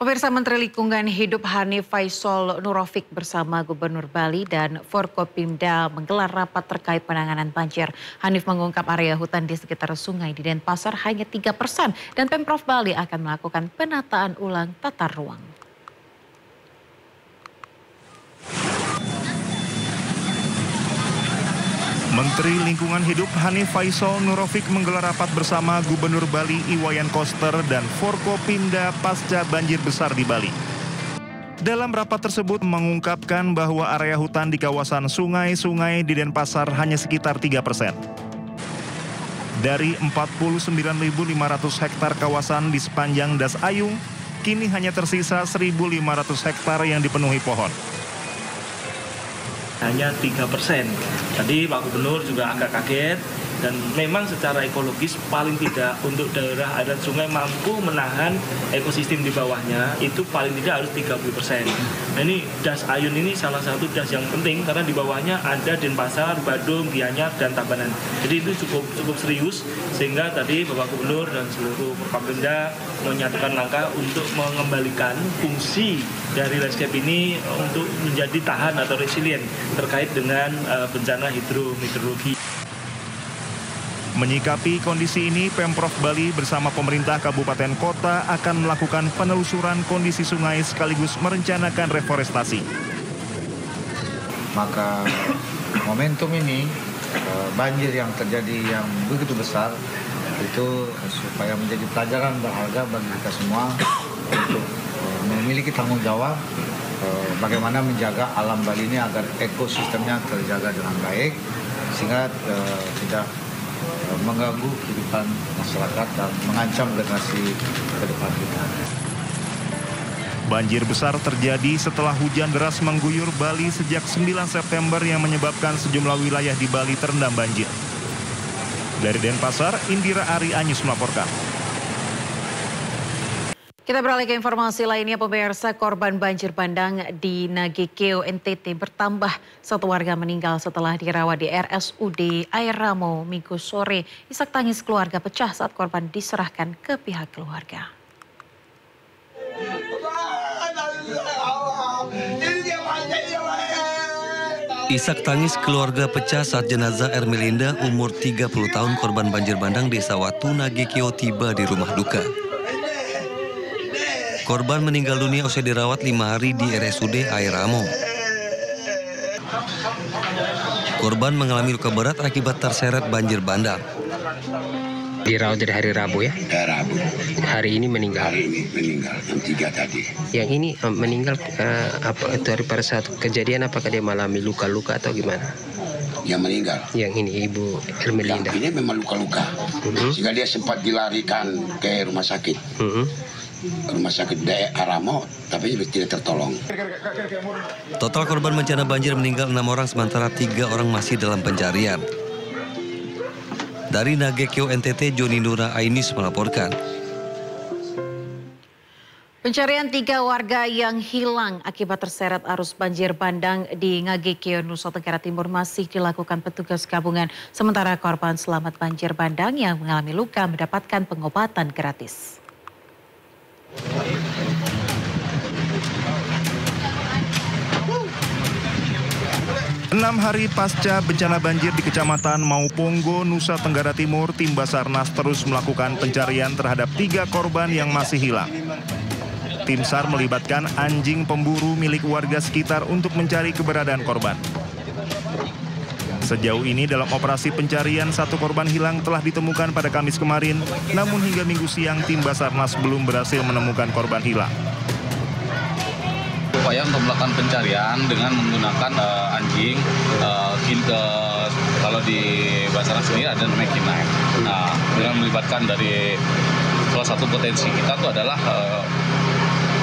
Pemirsa, Menteri Lingkungan Hidup Hanif Faisal Nurofik bersama Gubernur Bali dan Forkopimda menggelar rapat terkait penanganan banjir. Hanif mengungkap area hutan di sekitar sungai di Denpasar hanya 3% dan Pemprov Bali akan melakukan penataan ulang tata ruang. Menteri Lingkungan Hidup Hanif Faisal Nurofik menggelar rapat bersama Gubernur Bali Iwayan Koster dan Forkopimda pasca banjir besar di Bali. Dalam rapat tersebut mengungkapkan bahwa area hutan di kawasan sungai-sungai di Denpasar hanya sekitar 3%. Dari 49.500 hektar kawasan di sepanjang Das Ayung, kini hanya tersisa 1.500 hektar yang dipenuhi pohon. Hanya 3%. Tadi Pak Gubernur juga agak kaget dan memang secara ekologis paling tidak untuk daerah aliran sungai mampu menahan ekosistem di bawahnya itu paling tidak harus 30%. Nah ini Das Ayun ini salah satu das yang penting karena di bawahnya ada Denpasar, Badung, Gianyar, dan Tabanan. Jadi itu cukup serius sehingga tadi Bapak Gubernur dan seluruh Forkopimda menyatukan langkah untuk mengembalikan fungsi dari landscape ini untuk menjadi tahan atau resilient terkait dengan bencana hidrometeorologi. Menyikapi kondisi ini, Pemprov Bali bersama pemerintah kabupaten kota akan melakukan penelusuran kondisi sungai sekaligus merencanakan reforestasi. Maka momentum ini, banjir yang terjadi yang begitu besar, itu supaya menjadi pelajaran berharga bagi kita semua untuk memiliki tanggung jawab bagaimana menjaga alam Bali ini agar ekosistemnya terjaga dengan baik sehingga tidak mengganggu kehidupan masyarakat dan mengancam generasi ke depan kita. Banjir besar terjadi setelah hujan deras mengguyur Bali sejak 9 September yang menyebabkan sejumlah wilayah di Bali terendam banjir. Dari Denpasar, Indira Ari Anyus melaporkan. Kita beralih ke informasi lainnya, pemirsa. Korban banjir bandang di Nagekeo, NTT bertambah. Satu warga meninggal setelah dirawat di RSUD Air Ramo Minggu sore. Isak tangis keluarga pecah saat korban diserahkan ke pihak keluarga. Isak tangis keluarga pecah saat jenazah Ermelinda umur 30 tahun korban banjir bandang Desa Watu Nagekeo tiba di rumah duka. Korban meninggal dunia usai dirawat 5 hari di RSUD Air Ramo. Korban mengalami luka berat akibat terseret banjir bandang. Dirawat dari hari Rabu ya? Rabu. Hari ini meninggal? Hari ini meninggal, jam 3 tadi. Yang ini meninggal apa itu hari pada saat kejadian, apakah dia mengalami luka-luka atau gimana? Yang meninggal? Yang ini Ibu Ermelinda. Ini memang luka-luka. Sehingga dia sempat dilarikan ke rumah sakit. Rumah sakit daerah Ramo, tapi tidak tertolong. Total korban bencana banjir meninggal 6 orang, sementara 3 orang masih dalam pencarian. Dari Nagekeo NTT, Joni Nura Ainis melaporkan. Pencarian 3 warga yang hilang akibat terseret arus banjir bandang di Nagekeo, Nusa Tenggara Timur masih dilakukan petugas gabungan. Sementara korban selamat banjir bandang yang mengalami luka mendapatkan pengobatan gratis. 6 hari pasca bencana banjir di Kecamatan Mauponggo, Nusa Tenggara Timur, tim Basarnas terus melakukan pencarian terhadap 3 korban yang masih hilang. Tim SAR melibatkan anjing pemburu milik warga sekitar untuk mencari keberadaan korban. Sejauh ini dalam operasi pencarian 1 korban hilang telah ditemukan pada Kamis kemarin, namun hingga Minggu siang tim Basarnas belum berhasil menemukan korban hilang. Upaya untuk melakukan pencarian dengan menggunakan anjing, kalau di Basarnas sendiri ada namanya K9. Nah, dengan melibatkan dari salah satu potensi kita itu adalah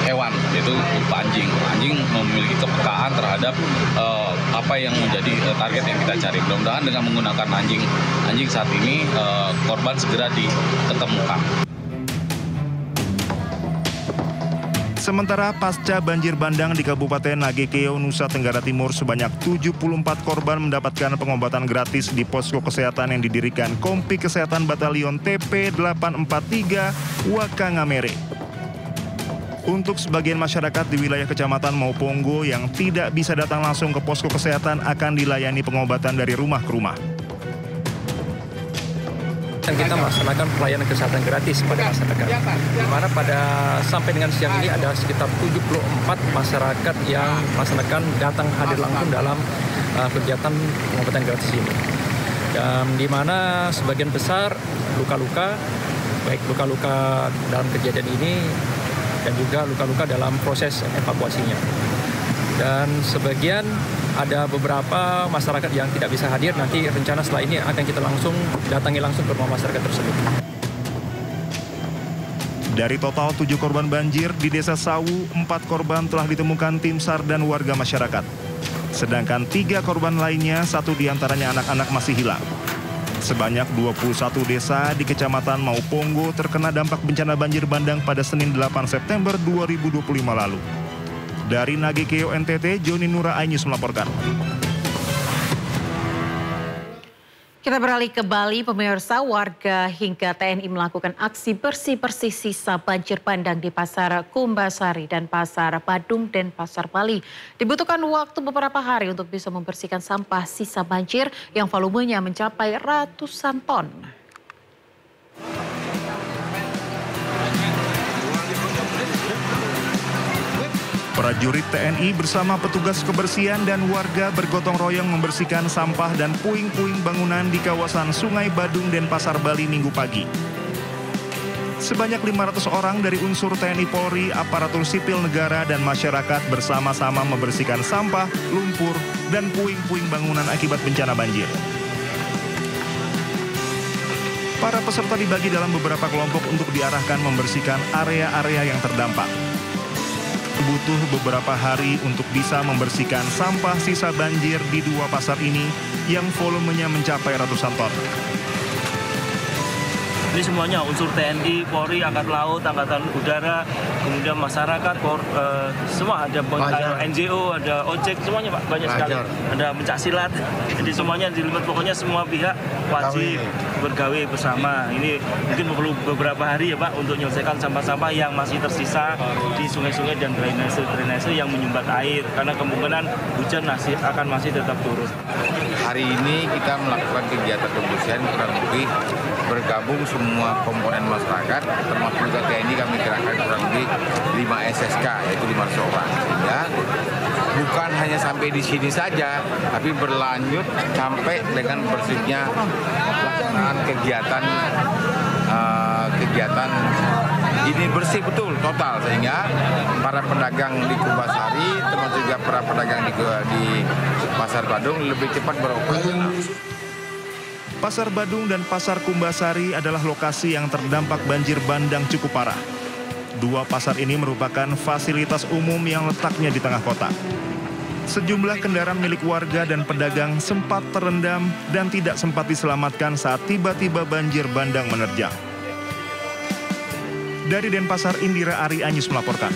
hewan, yaitu berupa anjing. Anjing memiliki kepekaan terhadap apa yang menjadi target yang kita cari. Mudah-mudahan dengan menggunakan anjing saat ini korban segera diketemukan. Sementara pasca banjir bandang di Kabupaten Nagekeo, Nusa Tenggara Timur, sebanyak 74 korban mendapatkan pengobatan gratis di posko kesehatan yang didirikan Kompi Kesehatan Batalion TP 843 Wakangamere. Untuk sebagian masyarakat di wilayah Kecamatan Mauponggo yang tidak bisa datang langsung ke posko kesehatan akan dilayani pengobatan dari rumah ke rumah. Kita melaksanakan pelayanan kesehatan gratis pada masyarakat, di mana sampai dengan siang ini ada sekitar 74 masyarakat yang melaksanakan datang hadir langsung dalam kegiatan pengobatan gratis ini. Dan di mana sebagian besar luka-luka, baik luka-luka dalam kejadian ini dan juga luka-luka dalam proses evakuasinya. Dan sebagian ada beberapa masyarakat yang tidak bisa hadir, nanti rencana setelah ini akan kita datangi langsung ke rumah masyarakat tersebut. Dari total 7 korban banjir di Desa Sawu, 4 korban telah ditemukan tim SAR dan warga masyarakat. Sedangkan 3 korban lainnya, 1 diantaranya anak-anak masih hilang. Sebanyak 21 desa di Kecamatan Mauponggo terkena dampak bencana banjir bandang pada Senin 8 September 2025 lalu. Dari Nagekeo NTT, Joni Nura iNews melaporkan. Kita beralih ke Bali, pemirsa, warga hingga TNI melakukan aksi bersih-bersih sisa banjir bandang di Pasar Kumbasari dan Pasar Badung dan Pasar Bali. Dibutuhkan waktu beberapa hari untuk bisa membersihkan sampah sisa banjir yang volumenya mencapai ratusan ton. Prajurit TNI bersama petugas kebersihan dan warga bergotong royong membersihkan sampah dan puing-puing bangunan di kawasan Sungai Badung dan Pasar Bali Minggu pagi. Sebanyak 500 orang dari unsur TNI Polri, aparatur sipil negara dan masyarakat bersama-sama membersihkan sampah, lumpur, dan puing-puing bangunan akibat bencana banjir. Para peserta dibagi dalam beberapa kelompok untuk diarahkan membersihkan area-area yang terdampak. Butuh beberapa hari untuk bisa membersihkan sampah sisa banjir di 2 pasar ini yang volumenya mencapai ratusan ton. Ini semuanya unsur TNI, Polri, Angkatan Laut, Angkatan Udara, kemudian masyarakat, semua ada NGO, ada ojek, semuanya Pak, banyak sekali. Ada pencaksilat, jadi semuanya dilibat, pokoknya semua pihak wajib bergawe bersama. Ini mungkin perlu beberapa hari ya Pak untuk menyelesaikan sampah-sampah yang masih tersisa di sungai-sungai dan drainase yang menyumbat air, karena kemungkinan hujan akan masih tetap turun. Hari ini kita melakukan kegiatan pembersihan kurang lebih bergabung semua komponen masyarakat, termasuk juga TNI, kami kerahkan kurang lebih 5 SSK, yaitu 500 orang. Sehingga bukan hanya sampai di sini saja, tapi berlanjut sampai dengan bersihnya pelaksanaan kegiatan ini bersih betul total, sehingga para pedagang di Kumbasari termasuk juga para pedagang di Pasar Badung lebih cepat beroperasi. Pasar Badung dan Pasar Kumbasari adalah lokasi yang terdampak banjir bandang cukup parah. 2 pasar ini merupakan fasilitas umum yang letaknya di tengah kota. Sejumlah kendaraan milik warga dan pedagang sempat terendam dan tidak sempat diselamatkan saat tiba-tiba banjir bandang menerjang. Dari Denpasar, Indira Ari iNews melaporkan.